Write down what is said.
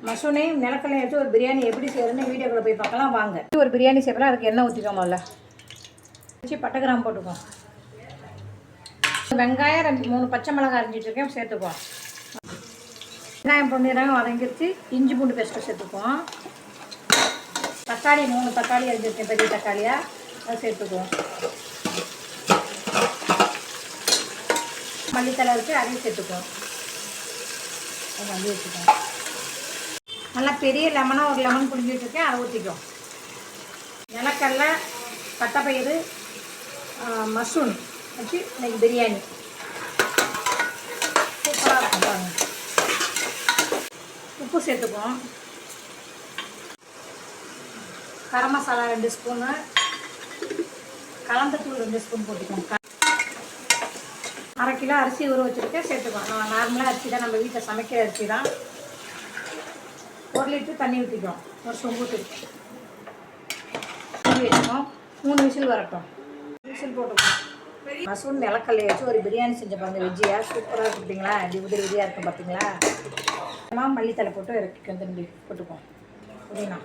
மஷ்ரூமையும் நிலக்கல்லையும் வச்சு ஒரு பிரியாணி எப்படி செய்யறதுன்னு வீடியோக்குள்ளே போய் பார்க்கலாம் வாங்க. ஒரு பிரியாணி செய்யலாம். அதுக்கு எண்ணெய் ஊற்றிக்கோம். முதல்ல வச்சு பட்டை கிராம்பு போட்டுக்குவோம். வெங்காயம் 3 பச்சை மிளகாய் அரிஞ்சிட்ருக்கேன், சேர்த்துக்குவோம். வெங்காயம் பொன்னிறாங்க வதங்கிடுச்சு. இஞ்சி பூண்டு பேஸ்ட்டு சேர்த்துக்குவோம். தக்காளி 3 தக்காளி அரிஞ்சிருக்கேன், பெரிய தக்காளியாக, அதை சேர்த்துக்குவோம். மல்லித்தலை வச்சு அதையும் சேர்த்துக்குவோம். மல்லி வச்சுக்குவோம். நல்லா பெரிய லெமனாக ஒரு லெமன் புழிஞ்சு வச்சுருக்கேன், அதை ஊற்றிக்குவோம். நிலக்கடலை, பட்டைப்பயிறு, மஷ்ரூம் வச்சு இன்னைக்கு பிரியாணி சூப்பராக இருக்கும் பாருங்க. உப்பு சேர்த்துக்குவோம். கரம் மசாலா 2 ஸ்பூனு, கலந்தத்தூள் 2 ஸ்பூன் போட்டுக்குவோம். 1/2 கிலோ அரிசி ஊற வச்சுருக்கேன், சேர்த்துக்குவோம். நம்ம நார்மலாக அரிசி தான், நம்ம வீட்டில் சமைக்கிற அரிசி தான். 1 லிட்டர் தண்ணி ஊற்றிக்குவோம். ஒரு சொம்பூட்டு வச்சுக்கோம். 3 விசில் வரட்டும். விசில் போட்டுக்குவோம். மஷ்ரூம் நிலக்கல்லையை வச்சு ஒரு பிரியாணி செஞ்ச பாருங்க. வெஜ்ஜியாக சூப்பராக இருக்குங்களா? இப்படி உதிரி உதிரியாக இருக்கும் பார்த்தீங்களா? மல்லித்தலை போட்டு இறக்கி வந்து போட்டுக்குவோம். புதினா